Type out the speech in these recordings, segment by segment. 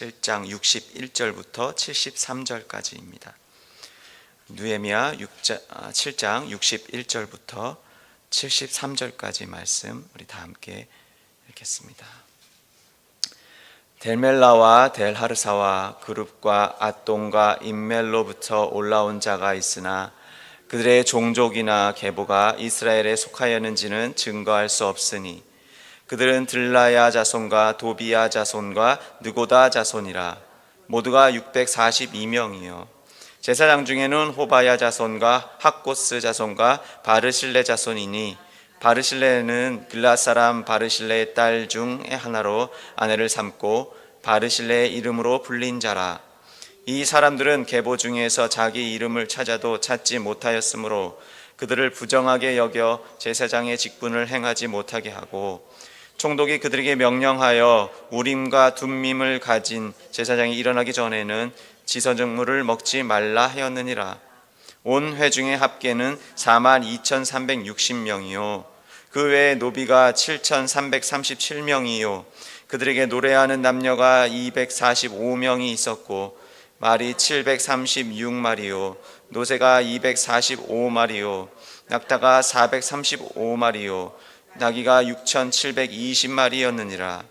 7장 61절부터 73절까지입니다. 느헤미야 7장 61절부터 73절까지 말씀 우리 다 함께 읽겠습니다. 델멜라와 델하르사와 그룹과 앗돈과 임멜로부터 올라온 자가 있으나 그들의 종족이나 계보가 이스라엘에 속하였는지는 증거할 수 없으니 그들은 들라야 자손과 도비야 자손과 느고다 자손이라. 모두가 642명이요 제사장 중에는 호바야 자손과 학고스 자손과 바르실레 자손이니 바르실레는 빌라 사람 바르실레의 딸 중의 하나로 아내를 삼고 바르실레의 이름으로 불린 자라. 이 사람들은 계보 중에서 자기 이름을 찾아도 찾지 못하였으므로 그들을 부정하게 여겨 제사장의 직분을 행하지 못하게 하고, 총독이 그들에게 명령하여 우림과 둠밈을 가진 제사장이 일어나기 전에는 지선정물을 먹지 말라 하였느니라. 온 회중의 합계는 42,360명이요 그 외에 노비가 7,337명이요 그들에게 노래하는 남녀가 245명이 있었고 말이 736마리요 노새가 245마리요 낙타가 435마리요 나귀가 6,720마리였느니라.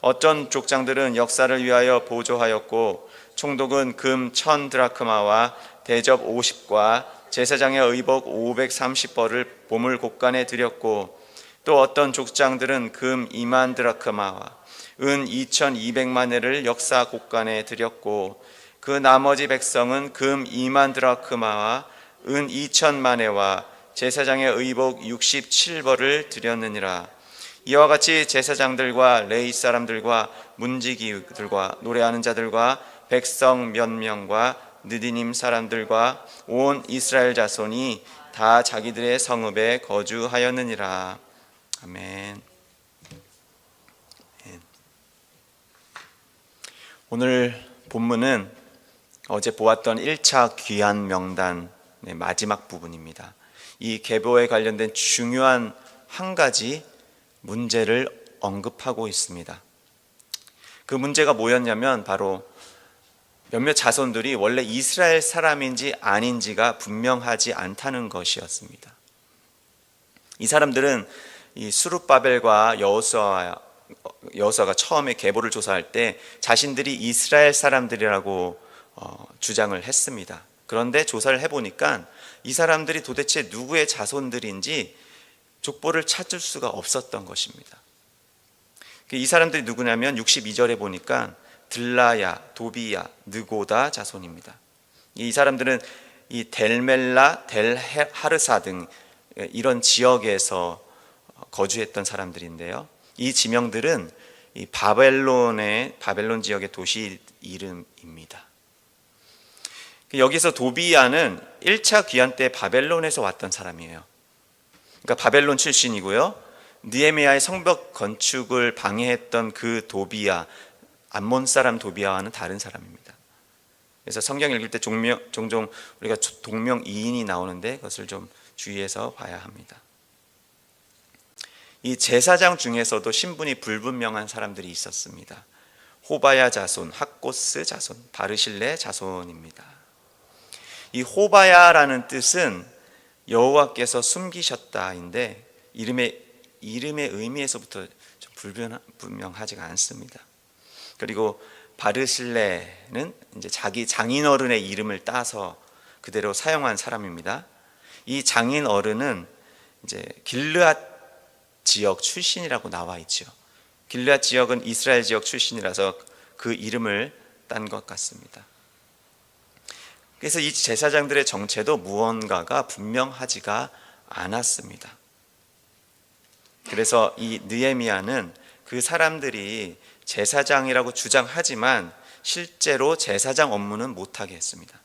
어떤 족장들은 역사를 위하여 보조하였고 총독은 금 1,000드라크마와 대접 50과 제사장의 의복 530벌을 보물 곳간에 드렸고, 또 어떤 족장들은 금 2만 드라크마와 은 2,200만 회를 역사 곳간에 드렸고, 그 나머지 백성은 금 2만 드라크마와 은 2,000만 회와 제사장의 의복 67벌을 드렸느니라. 이와 같이 제사장들과 레위 사람들과 문지기들과 노래하는 자들과 백성 몇 명과 느디님 사람들과 온 이스라엘 자손이 다 자기들의 성읍에 거주하였느니라. 아멘. 오늘 본문은 어제 보았던 1차 귀한 명단의 마지막 부분입니다. 이 계보에 관련된 중요한 한 가지 문제를 언급하고 있습니다. 그 문제가 뭐였냐면 바로 몇몇 자손들이 원래 이스라엘 사람인지 아닌지가 분명하지 않다는 것이었습니다. 이 사람들은 이 스룹바벨과 여호수아가 처음에 계보를 조사할 때 자신들이 이스라엘 사람들이라고 주장을 했습니다. 그런데 조사를 해보니까 이 사람들이 도대체 누구의 자손들인지 족보를 찾을 수가 없었던 것입니다. 이 사람들이 누구냐면 62절에 보니까 들라야, 도비야, 느고다 자손입니다. 이 사람들은 이 델멜라, 델하르사 등 이런 지역에서 거주했던 사람들인데요. 이 지명들은 이 바벨론 지역의 도시 이름입니다. 여기서 도비야는 1차 귀환 때 바벨론에서 왔던 사람이에요. 그러니까 바벨론 출신이고요. 느헤미야의 성벽 건축을 방해했던 그 도비야, 암몬 사람 도비야와는 다른 사람입니다. 그래서 성경 읽을 때 종종 우리가 동명이인이 나오는데 그것을 좀 주의해서 봐야 합니다. 이 제사장 중에서도 신분이 불분명한 사람들이 있었습니다. 호바야 자손, 학고스 자손, 바르실레 자손입니다. 이 호바야라는 뜻은 여호와께서 숨기셨다인데 이름의 의미에서부터 좀 불분명하지가 않습니다. 그리고 바르실레는 이제 자기 장인어른의 이름을 따서 그대로 사용한 사람입니다. 이 장인어른은 이제 길르앗 지역 출신이라고 나와 있죠. 길르앗 지역은 이스라엘 지역 출신이라서 그 이름을 딴 것 같습니다. 그래서 이 제사장들의 정체도 무언가가 분명하지가 않았습니다. 그래서 이 느헤미야는 그 사람들이 제사장이라고 주장하지만 실제로 제사장 업무는 못하게 했습니다.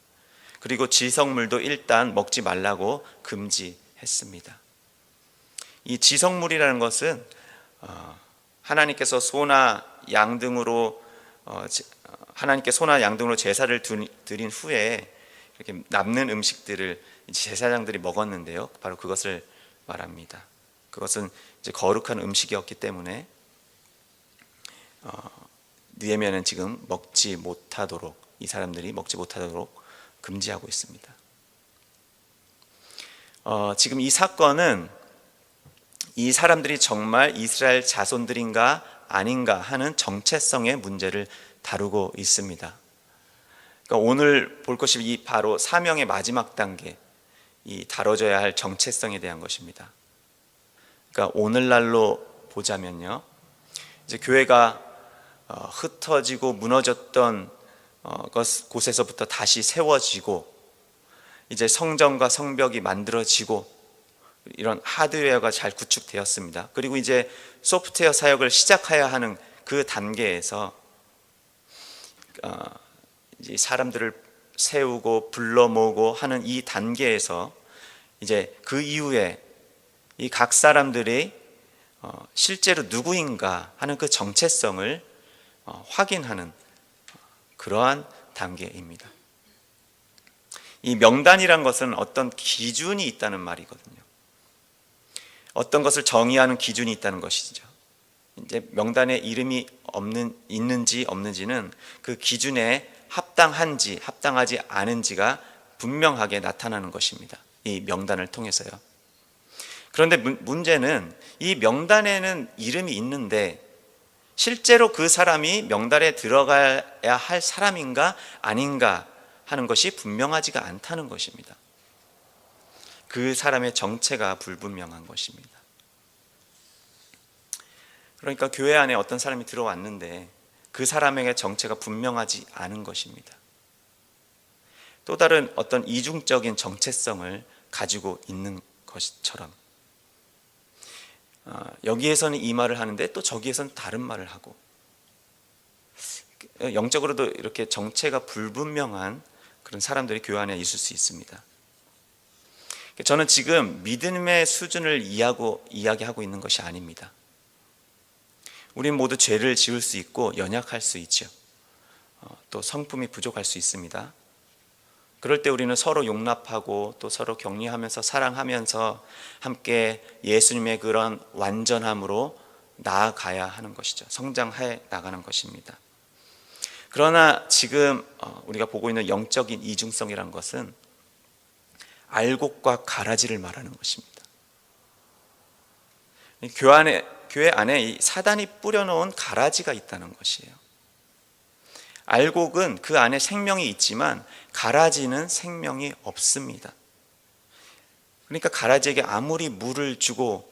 그리고 지성물도 일단 먹지 말라고 금지했습니다. 이 지성물이라는 것은 하나님께서 소나 양 등으로 제사를 드린 후에 이렇게 남는 음식들을 제사장들이 먹었는데요. 바로 그것을 말합니다. 그것은 이제 거룩한 음식이었기 때문에 느헤미야는 지금 먹지 못하도록, 이 사람들이 먹지 못하도록 금지하고 있습니다. 지금 이 사건은 이 사람들이 정말 이스라엘 자손들인가 아닌가 하는 정체성의 문제를 다루고 있습니다. 그러니까 오늘 볼 것이 이 바로 사명의 마지막 단계, 이 다뤄져야 할 정체성에 대한 것입니다. 그러니까 오늘날로 보자면요, 이제 교회가 흩어지고 무너졌던 곳에서부터 다시 세워지고, 이제 성전과 성벽이 만들어지고, 이런 하드웨어가 잘 구축되었습니다. 그리고 이제 소프트웨어 사역을 시작해야 하는 그 단계에서 이제 사람들을 세우고 불러 모으고 하는 이 단계에서 이제 그 이후에 이 각 사람들이 실제로 누구인가 하는 그 정체성을 확인하는 그러한 단계입니다. 이 명단이란 것은 어떤 기준이 있다는 말이거든요. 어떤 것을 정의하는 기준이 있다는 것이죠. 이제 명단에 이름이 있는지 없는지는 그 기준에 합당한지 합당하지 않은지가 분명하게 나타나는 것입니다. 이 명단을 통해서요. 그런데 문제는 이 명단에는 이름이 있는데 실제로 그 사람이 명단에 들어가야 할 사람인가 아닌가 하는 것이 분명하지가 않다는 것입니다. 그 사람의 정체가 불분명한 것입니다. 그러니까 교회 안에 어떤 사람이 들어왔는데 그 사람에게 정체가 분명하지 않은 것입니다. 또 다른 어떤 이중적인 정체성을 가지고 있는 것처럼, 여기에서는 이 말을 하는데 또 저기에서는 다른 말을 하고, 영적으로도 이렇게 정체가 불분명한 그런 사람들이 교회 안에 있을 수 있습니다. 저는 지금 믿음의 수준을 이야기하고 있는 것이 아닙니다. 우린 모두 죄를 지을 수 있고 연약할 수 있죠. 또 성품이 부족할 수 있습니다. 그럴 때 우리는 서로 용납하고 또 서로 격려하면서 사랑하면서 함께 예수님의 그런 완전함으로 나아가야 하는 것이죠. 성장해 나가는 것입니다. 그러나 지금 우리가 보고 있는 영적인 이중성이란 것은 알곡과 가라지를 말하는 것입니다. 교회 안에 이 사단이 뿌려놓은 가라지가 있다는 것이에요. 알곡은 그 안에 생명이 있지만 가라지는 생명이 없습니다. 그러니까 가라지에게 아무리 물을 주고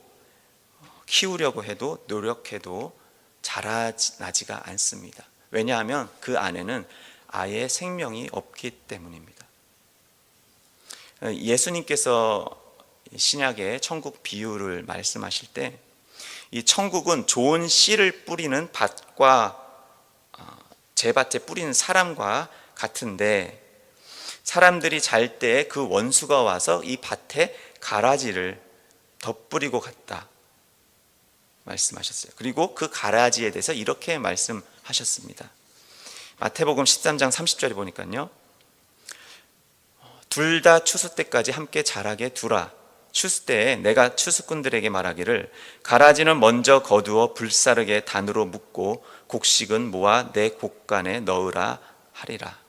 키우려고 해도 노력해도 자라나지가 않습니다. 왜냐하면 그 안에는 아예 생명이 없기 때문입니다. 예수님께서 신약의 천국 비유를 말씀하실 때 이 천국은 좋은 씨를 뿌리는 밭과 제밭에 뿌리는 사람과 같은데, 사람들이 잘 때 그 원수가 와서 이 밭에 가라지를 덧뿌리고 갔다 말씀하셨어요. 그리고 그 가라지에 대해서 이렇게 말씀하셨습니다. 마태복음 13장 30절에 보니까요, 둘 다 추수 때까지 함께 자라게 두라. 추수 때에 내가 추수꾼들에게 말하기를 가라지는 먼저 거두어 불사르게 단으로 묶고 곡식은 모아 내 곡간에 넣으라 하리라.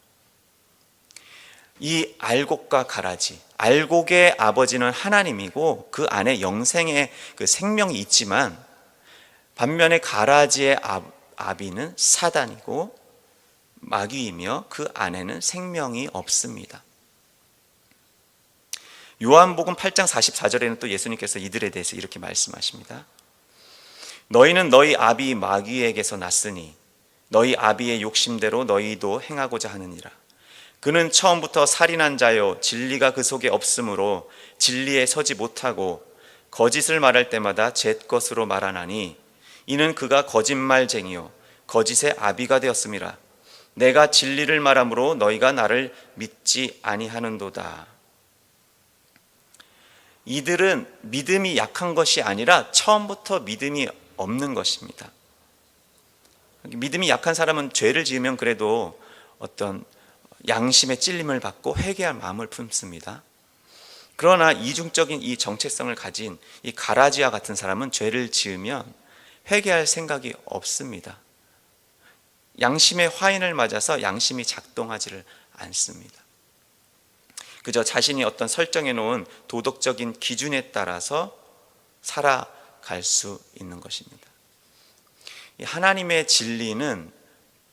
이 알곡과 가라지, 알곡의 아버지는 하나님이고 그 안에 영생의 그 생명이 있지만, 반면에 가라지의 아비는 사단이고 마귀이며 그 안에는 생명이 없습니다. 요한복음 8장 44절에는 또 예수님께서 이들에 대해서 이렇게 말씀하십니다. 너희는 너희 아비 마귀에게서 났으니 너희 아비의 욕심대로 너희도 행하고자 하느니라. 그는 처음부터 살인한 자요 진리가 그 속에 없으므로 진리에 서지 못하고 거짓을 말할 때마다 제 것으로 말하나니 이는 그가 거짓말쟁이요 거짓의 아비가 되었음이라. 내가 진리를 말함으로 너희가 나를 믿지 아니하는도다. 이들은 믿음이 약한 것이 아니라 처음부터 믿음이 없는 것입니다. 믿음이 약한 사람은 죄를 지으면 그래도 어떤 양심의 찔림을 받고 회개할 마음을 품습니다. 그러나 이중적인 이 정체성을 가진 이 가라지와 같은 사람은 죄를 지으면 회개할 생각이 없습니다. 양심의 화인을 맞아서 양심이 작동하지를 않습니다. 그저 자신이 어떤 설정해 놓은 도덕적인 기준에 따라서 살아갈 수 있는 것입니다. 하나님의 진리는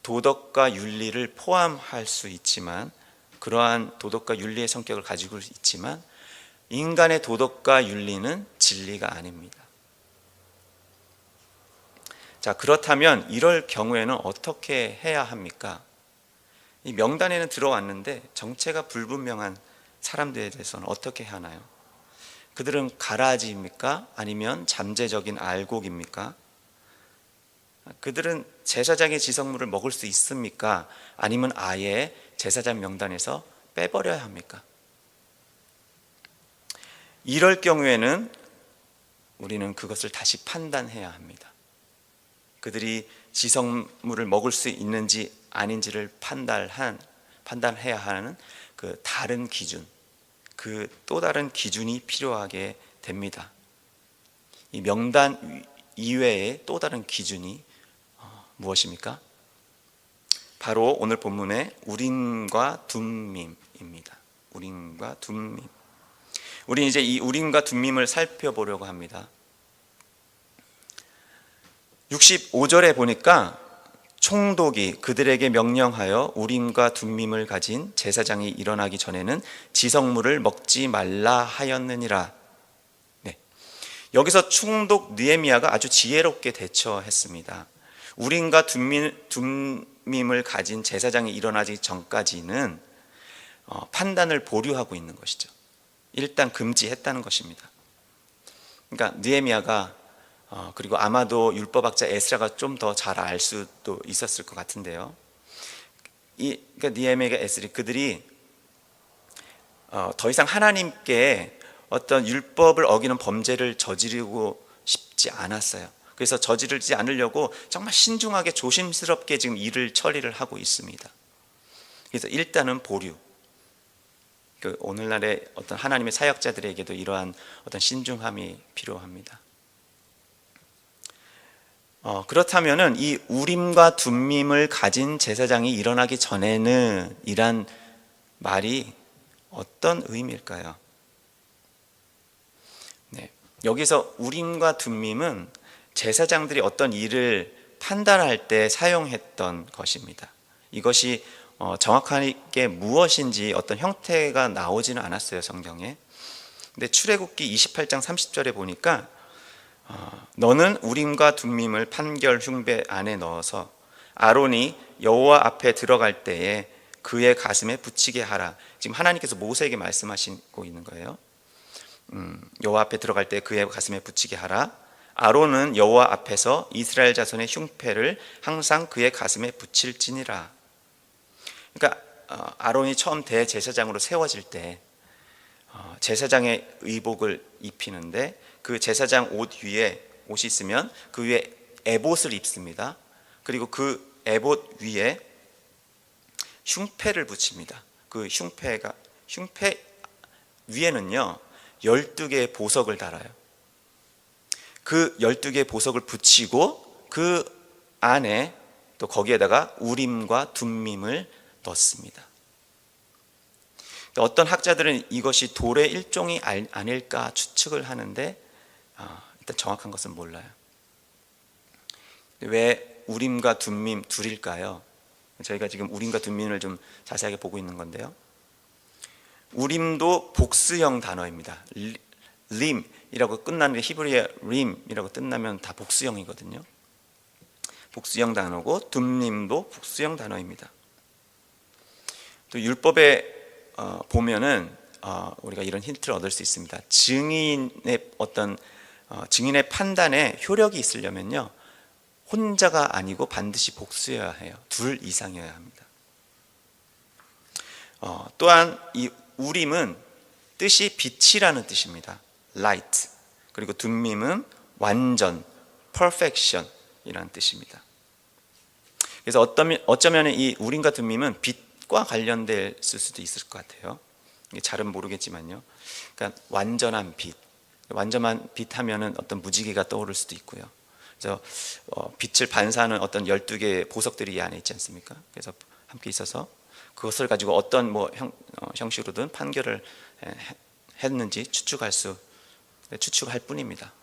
도덕과 윤리를 포함할 수 있지만, 그러한 도덕과 윤리의 성격을 가지고 있지만, 인간의 도덕과 윤리는 진리가 아닙니다. 자, 그렇다면 이럴 경우에는 어떻게 해야 합니까? 이 명단에는 들어왔는데 정체가 불분명한 사람들에 대해서는 어떻게 하나요? 그들은 가라지입니까? 아니면 잠재적인 알곡입니까? 그들은 제사장의 지성물을 먹을 수 있습니까? 아니면 아예 제사장 명단에서 빼버려야 합니까? 이럴 경우에는 우리는 그것을 다시 판단해야 합니다. 그들이 지성물을 먹을 수 있는지 아닌지를 판단해야 하는 그 다른 기준, 그 또 다른 기준이 필요하게 됩니다. 이 명단 이외에 또 다른 기준이 무엇입니까? 바로 오늘 본문의 우림과 둠밈입니다. 우림과 둠밈. 우리 이제 이 우림과 둠밈을 살펴보려고 합니다. 65절에 보니까 총독이 그들에게 명령하여 우림과 둠밈을 가진 제사장이 일어나기 전에는 지성물을 먹지 말라 하였느니라. 네. 여기서 총독 느헤미야가 아주 지혜롭게 대처했습니다. 우림과 둠밈을 가진 제사장이 일어나기 전까지는 판단을 보류하고 있는 것이죠. 일단 금지했다는 것입니다. 그러니까 느헤미야가 그리고 아마도 율법학자 에스라가 좀 더 잘 알 수도 있었을 것 같은데요. 그러니까 느헤미야가 에스라 그들이 더 이상 하나님께 어떤 율법을 어기는 범죄를 저지르고 싶지 않았어요. 그래서 저지르지 않으려고 정말 신중하게 조심스럽게 지금 일을 처리를 하고 있습니다. 그래서 일단은 보류. 오늘날의 어떤 하나님의 사역자들에게도 이러한 어떤 신중함이 필요합니다. 그렇다면은 이 우림과 둠밈을 가진 제사장이 일어나기 전에는 이란 말이 어떤 의미일까요? 네, 여기서 우림과 둠밈은 제사장들이 어떤 일을 판단할 때 사용했던 것입니다. 이것이 정확하게 무엇인지 어떤 형태가 나오지는 않았어요, 성경에. 근데 출애굽기 28장 30절에 보니까 너는 우림과 둠밈을 판결 흉배 안에 넣어서 아론이 여호와 앞에 들어갈 때에 그의 가슴에 붙이게 하라. 지금 하나님께서 모세에게 말씀하시고 있는 거예요. 여호와 앞에 들어갈 때 그의 가슴에 붙이게 하라. 아론은 여호와 앞에서 이스라엘 자손의 흉패를 항상 그의 가슴에 붙일지니라. 그러니까 아론이 처음 대제사장으로 세워질 때 제사장의 의복을 입히는데 그 제사장 옷 위에 옷이 있으면 그 위에 에봇을 입습니다. 그리고 그 에봇 위에 흉패를 붙입니다. 그 흉패 위에는요 12개의 보석을 달아요. 그 12개의 보석을 붙이고 그 안에 또 거기에다가 우림과 둠밈을 넣습니다. 어떤 학자들은 이것이 돌의 일종이 아닐까 추측을 하는데 일단 정확한 것은 몰라요. 왜 우림과 둠밈 둘일까요? 저희가 지금 우림과 둠밈을 좀 자세하게 보고 있는 건데요. 우림도 복수형 단어입니다. 림이라고 끝나는 히브리어 림이라고 끝나면 다 복수형이거든요. 복수형 단어고 둠밈도 복수형 단어입니다. 또 율법에 보면은 우리가 이런 힌트를 얻을 수 있습니다. 증인의 판단에 효력이 있으려면요 혼자가 아니고 반드시 복수여야 해요. 둘 이상이어야 합니다. 또한 이 우림은 뜻이 빛이라는 뜻입니다. light. 그리고 둠밈은 완전, perfection이라는 뜻입니다. 그래서 어쩌면 이 우림과 둠밈은 빛과 관련될 수도 있을 것 같아요. 잘은 모르겠지만요. 그러니까 완전한 빛 하면은 어떤 무지개가 떠오를 수도 있고요. 그래서 빛을 반사하는 어떤 12개의 보석들이 이 안에 있지 않습니까? 그래서 함께 있어서 그것을 가지고 어떤 형식으로든 판결을 했는지 추측할 뿐입니다.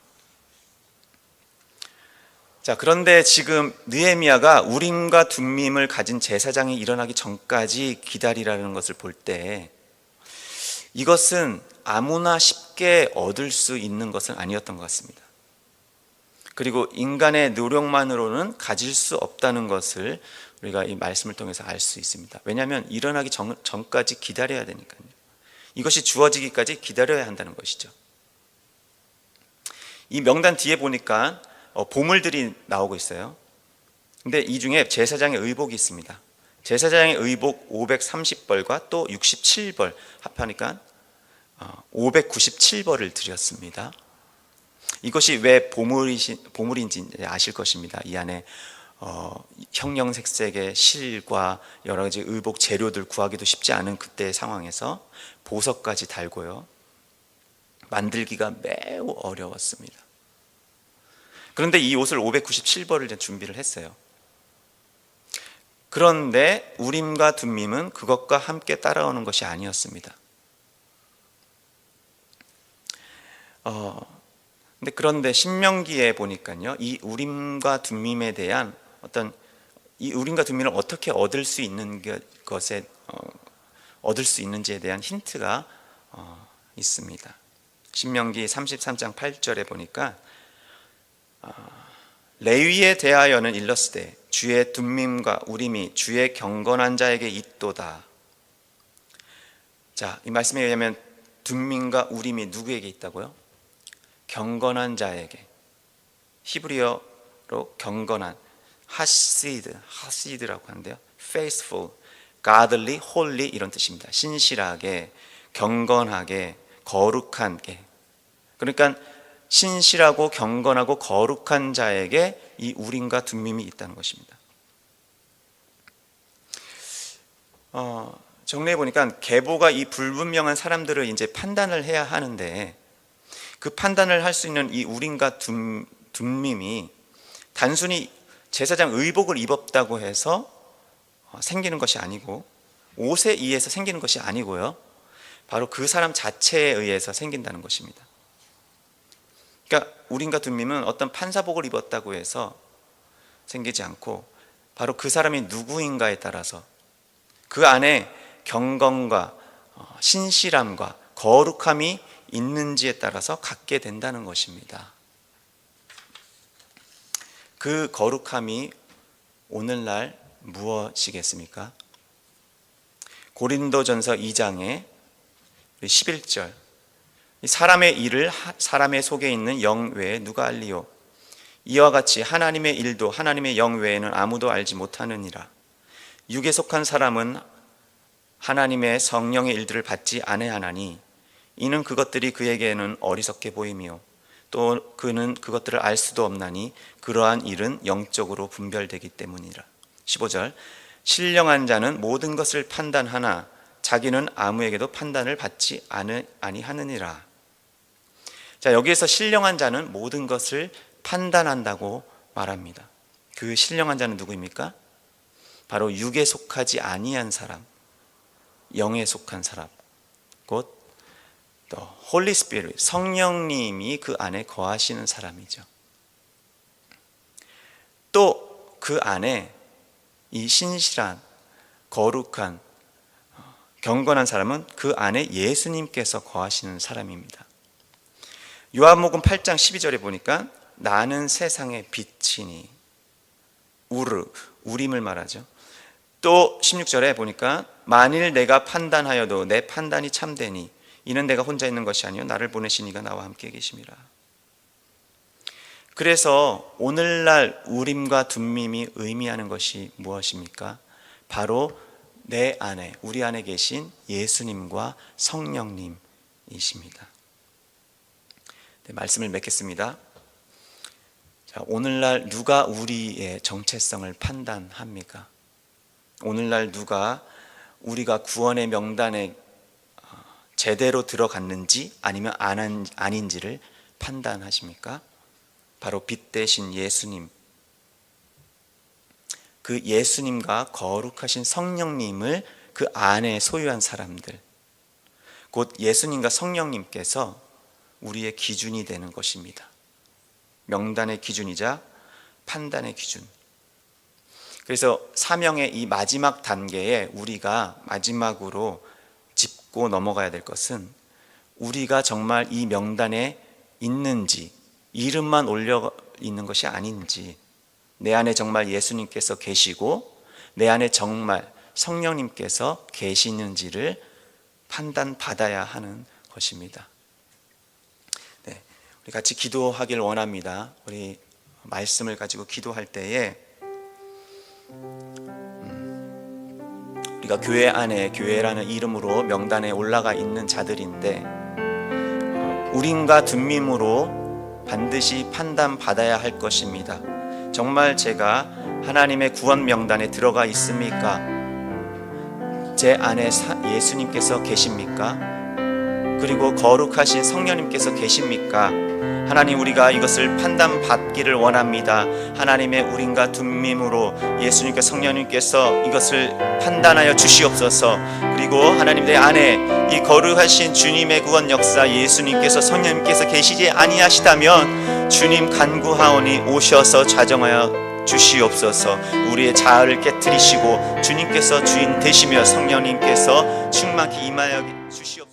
자, 그런데 지금 느헤미야가 우림과 둠밈을 가진 제사장이 일어나기 전까지 기다리라는 것을 볼 때 이것은 아무나 쉽게 얻을 수 있는 것은 아니었던 것 같습니다. 그리고 인간의 노력만으로는 가질 수 없다는 것을 우리가 이 말씀을 통해서 알 수 있습니다. 왜냐하면 일어나기 전까지 기다려야 되니까요. 이것이 주어지기까지 기다려야 한다는 것이죠. 이 명단 뒤에 보니까 보물들이 나오고 있어요. 근데 이 중에 제사장의 의복이 있습니다. 제사장의 의복 530벌과 또 67벌 합하니까 597벌을 드렸습니다. 이것이 왜 보물인지 아실 것입니다. 이 안에 형형색색의 실과 여러 가지 의복 재료들 구하기도 쉽지 않은 그때의 상황에서 보석까지 달고요. 만들기가 매우 어려웠습니다. 그런데 이 옷을 597벌을 준비를 했어요. 그런데 우림과 둠밈은 그것과 함께 따라오는 것이 아니었습니다. 그런데 신명기에 보니까요, 이 우림과 둠밈에 대한 이 우림과 둠밈을 어떻게 얻을 수 있는지에 대한 힌트가 있습니다. 신명기 33장 8절에 보니까 레위에 대하여는 일렀으되 주의 둠밈과 우림이 주의 경건한 자에게 있도다. 자, 이 말씀에 의하면 둠밈과 우림이 누구에게 있다고요? 경건한 자에게. 히브리어로 경건한 하시드라고 하는데요. faithful, godly, holy 이런 뜻입니다. 신실하게, 경건하게, 거룩하게. 그러니까 신실하고 경건하고 거룩한 자에게 이 우림과 둠밈이 있다는 것입니다. 정리해 보니까 계보가 이 불분명한 사람들을 이제 판단을 해야 하는데 그 판단을 할 수 있는 이 우림과 둠밈이 단순히 제사장 의복을 입었다고 해서 생기는 것이 아니고 옷에 의해서 생기는 것이 아니고요. 바로 그 사람 자체에 의해서 생긴다는 것입니다. 그러니까 우림과 둠밈은 어떤 판사복을 입었다고 해서 생기지 않고 바로 그 사람이 누구인가에 따라서 그 안에 경건과 신실함과 거룩함이 있는지에 따라서 갖게 된다는 것입니다. 그 거룩함이 오늘날 무엇이겠습니까? 고린도전서 2장의 11절 사람의 일을 사람의 속에 있는 영 외에 누가 알리요? 이와 같이 하나님의 일도 하나님의 영 외에는 아무도 알지 못하느니라. 육에 속한 사람은 하나님의 성령의 일들을 받지 아니하나니 이는 그것들이 그에게는 어리석게 보이며 또 그는 그것들을 알 수도 없나니 그러한 일은 영적으로 분별되기 때문이라. 15절 신령한 자는 모든 것을 판단하나 자기는 아무에게도 판단을 받지 아니하느니라. 자, 여기에서 신령한 자는 모든 것을 판단한다고 말합니다. 그 신령한 자는 누구입니까? 바로 육에 속하지 아니한 사람, 영에 속한 사람, 곧 또 홀리 스피릿, 성령님이 그 안에 거하시는 사람이죠. 또 그 안에 이 신실한, 거룩한, 경건한 사람은 그 안에 예수님께서 거하시는 사람입니다. 요한복음 8장 12절에 보니까 나는 세상의 빛이니 우림을 말하죠. 또 16절에 보니까 만일 내가 판단하여도 내 판단이 참되니 이는 내가 혼자 있는 것이 아니요 나를 보내신 이가 나와 함께 계심이라. 그래서 오늘날 우림과 둠밈이 의미하는 것이 무엇입니까? 바로 내 안에, 우리 안에 계신 예수님과 성령님이십니다. 네, 말씀을 맺겠습니다. 자, 오늘날 누가 우리의 정체성을 판단합니까? 오늘날 누가 우리가 구원의 명단에 제대로 들어갔는지 아니면 아닌지를 판단하십니까? 바로 빛 대신 예수님, 그 예수님과 거룩하신 성령님을 그 안에 소유한 사람들, 곧 예수님과 성령님께서 우리의 기준이 되는 것입니다. 명단의 기준이자 판단의 기준. 그래서 사명의 이 마지막 단계에 우리가 마지막으로 짚고 넘어가야 될 것은, 우리가 정말 이 명단에 있는지, 이름만 올려 있는 것이 아닌지, 내 안에 정말 예수님께서 계시고 내 안에 정말 성령님께서 계시는지를 판단받아야 하는 것입니다. 네, 우리 같이 기도하길 원합니다. 우리 말씀을 가지고 기도할 때에 우리가 교회 안에, 교회라는 이름으로 명단에 올라가 있는 자들인데, 우린가 둔밈으로 반드시 판단받아야 할 것입니다. 정말 제가 하나님의 구원 명단에 들어가 있습니까? 제 안에 예수님께서 계십니까? 그리고 거룩하신 성령님께서 계십니까? 하나님, 우리가 이것을 판단받기를 원합니다. 하나님의 우린과 둔밈으로 예수님과 성령님께서 이것을 판단하여 주시옵소서. 그리고 하나님, 내 안에 이 거룩하신 주님의 구원 역사, 예수님께서 성령님께서 계시지 아니하시다면 주님 간구하오니 오셔서 좌정하여 주시옵소서. 우리의 자아를 깨트리시고 주님께서 주인 되시며 성령님께서 충만히 임하여 주시옵소서.